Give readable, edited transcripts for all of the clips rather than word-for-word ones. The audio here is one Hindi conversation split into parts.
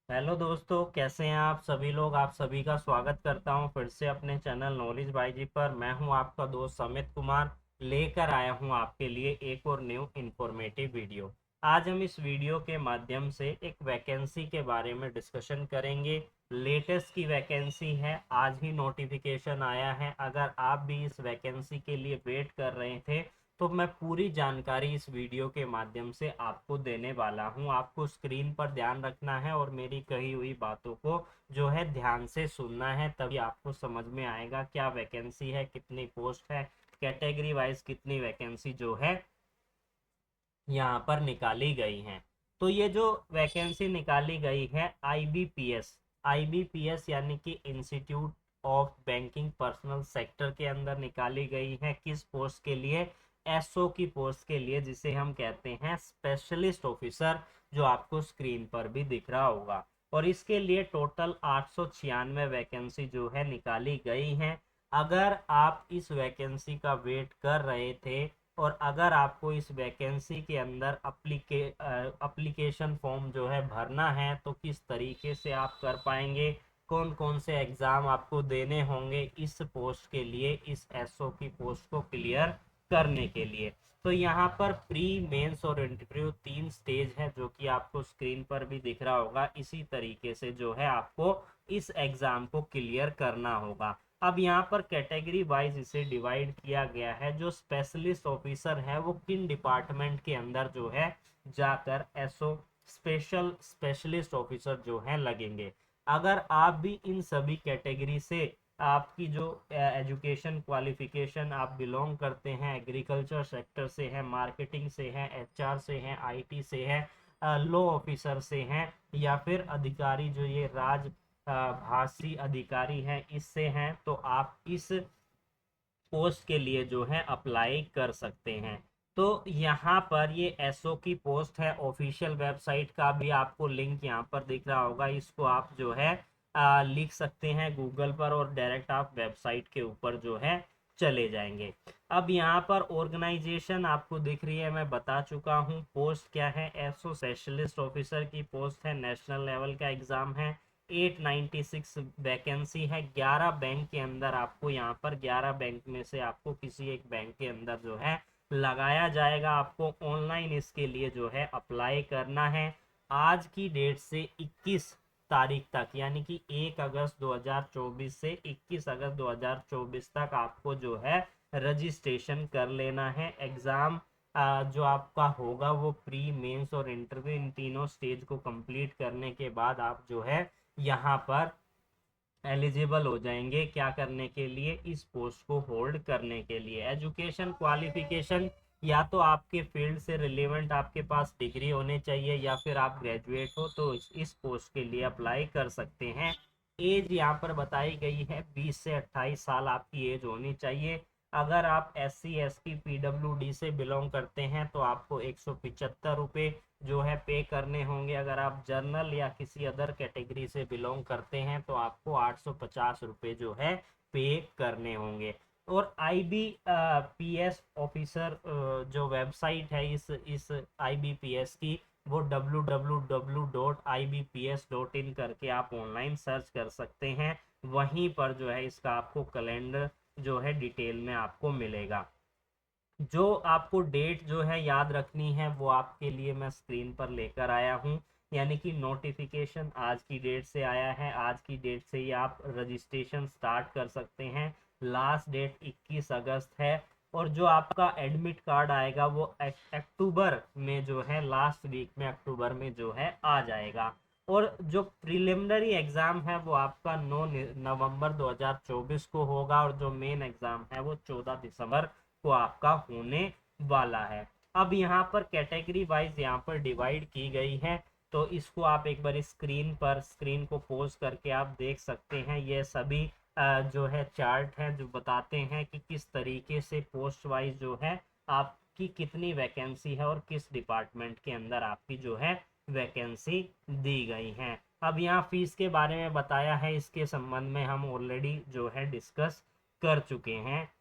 हेलो दोस्तों, कैसे हैं आप सभी लोग। आप सभी का स्वागत करता हूं फिर से अपने चैनल नॉलेज बाई जी पर। मैं हूं आपका दोस्त अमित कुमार, लेकर आया हूं आपके लिए एक और न्यू इन्फॉर्मेटिव वीडियो। आज हम इस वीडियो के माध्यम से एक वैकेंसी के बारे में डिस्कशन करेंगे। लेटेस्ट की वैकेंसी है, आज ही नोटिफिकेशन आया है। अगर आप भी इस वैकेंसी के लिए वेट कर रहे थे तो मैं पूरी जानकारी इस वीडियो के माध्यम से आपको देने वाला हूं। आपको स्क्रीन पर ध्यान रखना है और मेरी कही हुई बातों को जो है ध्यान से सुनना है, तभी आपको समझ में आएगा क्या वैकेंसी है, कितनी पोस्ट है, कैटेगरी वाइज कितनी वैकेंसी जो है यहाँ पर निकाली गई हैं। तो ये जो वैकेंसी निकाली गई है आईबीपीएस, आईबीपीएस यानी कि institute of banking personal sector के अंदर निकाली गई है। किस पोस्ट के लिए? एसओ की पोस्ट के लिए, जिसे हम कहते हैं स्पेशलिस्ट ऑफिसर, जो आपको स्क्रीन पर भी दिख रहा होगा। और इसके लिए टोटल 896 वैकेंसी जो है निकाली गई हैं। अगर आप इस वैकेंसी का वेट कर रहे थे और अगर आपको इस वैकेंसी के अंदर अप्लीकेशन फॉर्म जो है भरना है तो किस तरीके से आप कर पाएंगे, कौन कौन से एग्ज़ाम आपको देने होंगे इस पोस्ट के लिए, इस एसओ की पोस्ट को क्लियर करने के लिए। तो यहाँ पर प्री मेंस और इंटरव्यू 3 स्टेज है, जो कि आपको स्क्रीन पर भी दिख रहा होगा। इसी तरीके से जो है आपको इस एग्ज़ाम को क्लियर करना होगा। अब यहाँ पर कैटेगरी वाइज इसे डिवाइड किया गया है। जो स्पेशलिस्ट ऑफिसर है वो किन डिपार्टमेंट के अंदर जो है जाकर एसओ स्पेशलिस्ट ऑफिसर जो है लगेंगे। अगर आप भी इन सभी कैटेगरी से, आपकी जो एजुकेशन क्वालिफिकेशन आप बिलोंग करते हैं, एग्रीकल्चर सेक्टर से है, मार्केटिंग से है, एचआर से है, आईटी से है, लॉ ऑफिसर से हैं, या फिर अधिकारी जो ये भाषी अधिकारी हैं इससे हैं, तो आप इस पोस्ट के लिए जो है अप्लाई कर सकते हैं। तो यहाँ पर ये एसओ की पोस्ट है। ऑफिशियल वेबसाइट का भी आपको लिंक यहाँ पर दिख रहा होगा, इसको आप जो है लिख सकते हैं गूगल पर और डायरेक्ट आप वेबसाइट के ऊपर जो है चले जाएंगे। अब यहाँ पर ऑर्गेनाइजेशन आपको दिख रही है, मैं बता चुका हूँ। पोस्ट क्या है? एसओ स्पेशलिस्ट ऑफिसर की पोस्ट है, नेशनल लेवल का एग्जाम है। 896 वैकेंसी है। 11 बैंक के अंदर आपको, यहाँ पर 11 बैंक में से आपको किसी एक बैंक के अंदर जो है लगाया जाएगा। आपको ऑनलाइन इसके लिए जो है अप्लाई करना है। आज की डेट से 21 तारीख तक, यानी कि 1 अगस्त 2024 से 21 अगस्त 2024 तक आपको जो है रजिस्ट्रेशन कर लेना है। एग्ज़ाम जो आपका होगा वो प्री मेंस और इंटरव्यू, इन तीनों स्टेज को कंप्लीट करने के बाद आप जो है यहाँ पर एलिजिबल हो जाएंगे। क्या करने के लिए? इस पोस्ट को होल्ड करने के लिए। एजुकेशन क्वालिफिकेशन, या तो आपके फील्ड से रिलेवेंट आपके पास डिग्री होने चाहिए, या फिर आप ग्रेजुएट हो तो इस पोस्ट के लिए अप्लाई कर सकते हैं। एज यहाँ पर बताई गई है 20 से 28 साल आपकी एज होनी चाहिए। अगर आप SC ST PWD से बिलोंग करते हैं तो आपको 175 रुपये जो है पे करने होंगे। अगर आप जर्नल या किसी अदर कैटेगरी से बिलोंग करते हैं तो आपको 850 रुपये जो है पे करने होंगे। और IBPS ऑफिसर जो वेबसाइट है इस IBPS की, वो www.ibps.in करके आप ऑनलाइन सर्च कर सकते हैं। वहीं पर जो है इसका आपको कैलेंडर जो है डिटेल में आपको मिलेगा। जो आपको डेट जो है याद रखनी है वो आपके लिए मैं स्क्रीन पर लेकर आया हूँ। यानी कि नोटिफिकेशन आज की डेट से आया है, आज की डेट से ही आप रजिस्ट्रेशन स्टार्ट कर सकते हैं। लास्ट डेट 21 अगस्त है। और जो आपका एडमिट कार्ड आएगा वो अक्टूबर में जो है, लास्ट वीक में अक्टूबर में जो है आ जाएगा। और जो प्रिलिमिनरी एग्ज़ाम है वो आपका 9 नवंबर 2024 को होगा, और जो मेन एग्ज़ाम है वो 14 दिसंबर को आपका होने वाला है। अब यहाँ पर कैटेगरी वाइज यहाँ पर डिवाइड की गई है, तो इसको आप एक बार स्क्रीन को पोज करके आप देख सकते हैं। ये सभी जो है चार्ट है जो बताते हैं कि किस तरीके से पोस्ट वाइज जो है आपकी कितनी वैकेंसी है और किस डिपार्टमेंट के अंदर आपकी जो है वैकेंसी दी गई है। अब यहाँ फीस के बारे में बताया है, इसके संबंध में हम ऑलरेडी जो है डिस्कस कर चुके हैं।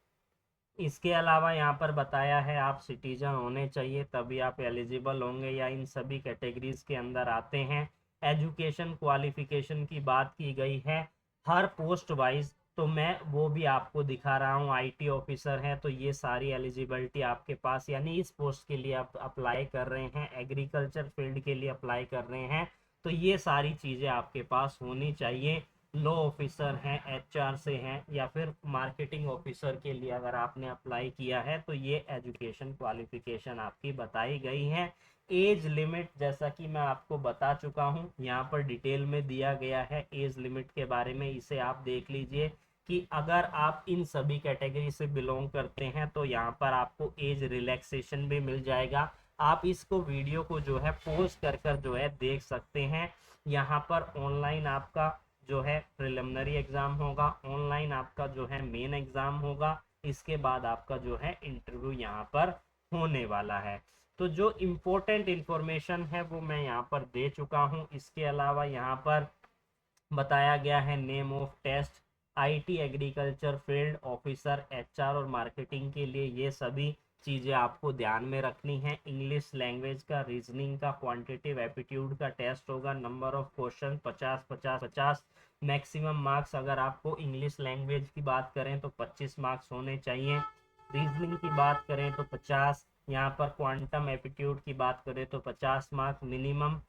इसके अलावा यहाँ पर बताया है आप सिटीजन होने चाहिए तभी आप एलिजिबल होंगे या इन सभी कैटेगरीज के अंदर आते हैं। एजुकेशन क्वालिफिकेशन की बात की गई है हर पोस्ट वाइज, तो मैं वो भी आपको दिखा रहा हूँ। आईटी ऑफिसर है तो ये सारी एलिजिबिलिटी आपके पास, यानी इस पोस्ट के लिए आप अप्लाई कर रहे हैं, एग्रीकल्चर फील्ड के लिए अप्लाई कर रहे हैं, तो ये सारी चीज़ें आपके पास होनी चाहिए। लॉ ऑफिसर हैं, एचआर से हैं, या फिर मार्केटिंग ऑफिसर के लिए अगर आपने अप्लाई किया है तो ये एजुकेशन क्वालिफिकेशन आपकी बताई गई है। एज लिमिट जैसा कि मैं आपको बता चुका हूँ, यहाँ पर डिटेल में दिया गया है एज लिमिट के बारे में, इसे आप देख लीजिए कि अगर आप इन सभी कैटेगरी से बिलोंग करते हैं तो यहाँ पर आपको एज रिलैक्सेशन भी मिल जाएगा। आप इसको वीडियो को जो है पॉज कर कर जो है देख सकते हैं। यहाँ पर ऑनलाइन आपका जो है प्रिलिमिनरी एग्जाम होगा, ऑनलाइन आपका जो है मेन एग्जाम होगा, इसके बाद आपका जो है इंटरव्यू यहाँ पर होने वाला है। तो जो इम्पोर्टेंट इंफॉर्मेशन है वो मैं यहाँ पर दे चुका हूँ। इसके अलावा यहाँ पर बताया गया है name of test, IT agriculture field officer, HR और मार्केटिंग के लिए ये सभी चीज़ें आपको ध्यान में रखनी है। इंग्लिश लैंग्वेज का, रीजनिंग का, क्वांटिटेटिव एप्टीट्यूड का टेस्ट होगा। Number of question 50-50-50, maximum marks अगर आपको इंग्लिश लैंग्वेज की बात करें तो 25 मार्क्स होने चाहिए। रीजनिंग की बात करें तो 50, यहाँ पर क्वांटम एप्टीट्यूड की बात करें तो 50 मार्क्स मिनिमम।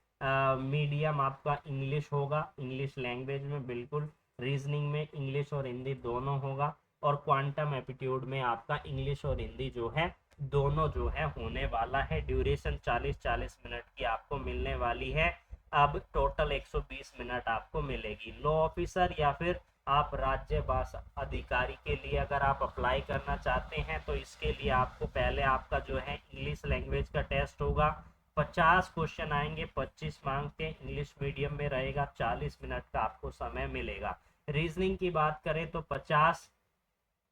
मीडियम आपका इंग्लिश होगा, इंग्लिश लैंग्वेज में बिल्कुल, रीजनिंग में इंग्लिश और हिंदी दोनों होगा, और क्वांटम एप्टीट्यूड में आपका इंग्लिश और हिंदी जो है दोनों जो है होने वाला है। ड्यूरेशन 40-40 मिनट की आपको मिलने वाली है। अब टोटल 120 मिनट आपको मिलेगी। लॉ ऑफिसर या फिर आप राज्य भाषा अधिकारी के लिए अगर आप अप्लाई करना चाहते हैं तो इसके लिए आपको पहले आपका जो है इंग्लिश लैंग्वेज का टेस्ट होगा। 50 क्वेश्चन आएंगे, 25 मार्क्स के, इंग्लिश मीडियम में रहेगा, 40 मिनट का आपको समय मिलेगा। रीजनिंग की बात करें तो 50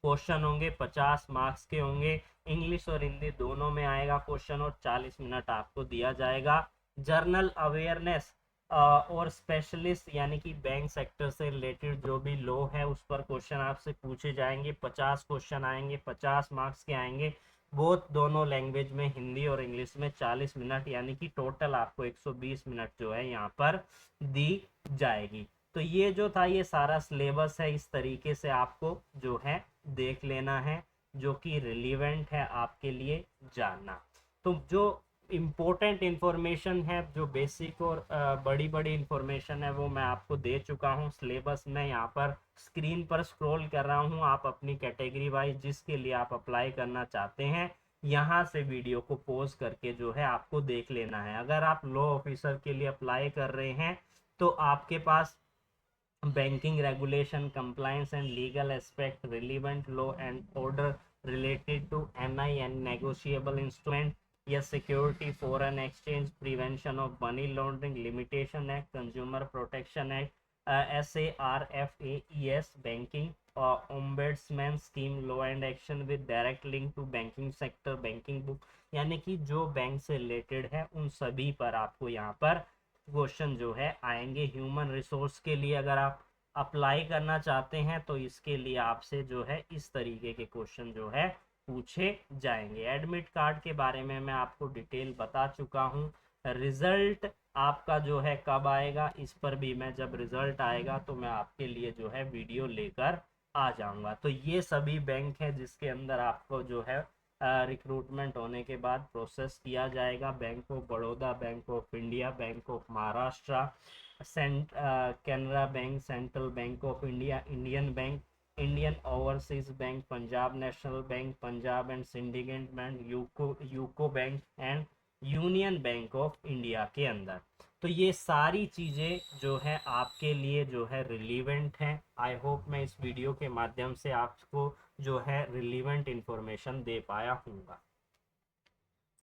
क्वेश्चन होंगे, 50 मार्क्स के होंगे, इंग्लिश और हिंदी दोनों में आएगा क्वेश्चन, और 40 मिनट आपको दिया जाएगा। जर्नल अवेयरनेस और स्पेशलिस्ट यानी कि बैंक सेक्टर से रिलेटेड जो भी लॉ है उस पर क्वेश्चन आपसे पूछे जाएंगे। 50 क्वेश्चन आएंगे, 50 मार्क्स के आएंगे, बोथ दोनों लैंग्वेज में, हिंदी और इंग्लिश में। 40 मिनट यानी कि टोटल आपको 120 मिनट जो है यहाँ पर दी जाएगी। तो ये जो था ये सारा सिलेबस है, इस तरीके से आपको जो है देख लेना है, जो कि रिलीवेंट है आपके लिए जानना। तो जो इम्पोर्टेंट इंफॉर्मेशन है, जो बेसिक और बड़ी बड़ी इंफॉर्मेशन है वो मैं आपको दे चुका हूँ। सिलेबस में यहाँ पर स्क्रीन पर स्क्रॉल कर रहा हूँ, आप अपनी कैटेगरी वाइज जिसके लिए आप अप्लाई करना चाहते हैं यहाँ से वीडियो को पॉज करके जो है आपको देख लेना है। अगर आप लॉ ऑफिसर के लिए अप्लाई कर रहे हैं तो आपके पास banking regulation compliance and legal aspect, relevant law and order related to NI and negotiable instrument, yes, security, foreign exchange, prevention of money laundering, limitation act, consumer protection act, SARFAES, banking, ombudsman scheme, law and action with direct link to banking sector, banking book, यानी कि जो बैंक से रिलेटेड है उन सभी पर आपको यहाँ पर क्वेश्चन जो है आएंगे। ह्यूमन रिसोर्स के लिए अगर आप अप्लाई करना चाहते हैं तो इसके लिए आपसे जो है इस तरीके के क्वेश्चन जो है पूछे जाएंगे। एडमिट कार्ड के बारे में मैं आपको डिटेल बता चुका हूँ। रिजल्ट आपका जो है कब आएगा, इस पर भी मैं जब रिजल्ट आएगा तो मैं आपके लिए जो है वीडियो लेकर आ जाऊंगा। तो ये सभी बैंक है जिसके अंदर आपको जो है रिक्रूटमेंट होने के बाद प्रोसेस किया जाएगा। Bank of Baroda, bank of India, bank of Maharashtra, Canara bank, central bank of India, Indian bank, Indian overseas bank, Punjab national bank, Punjab and syndicate bank, UCO bank and union bank of India के अंदर। तो ये सारी चीज़ें जो है आपके लिए जो है रिलीवेंट हैं। आई होप मैं इस वीडियो के माध्यम से आपको जो है रिलीवेंट इंफॉर्मेशन दे पाया हूँगा।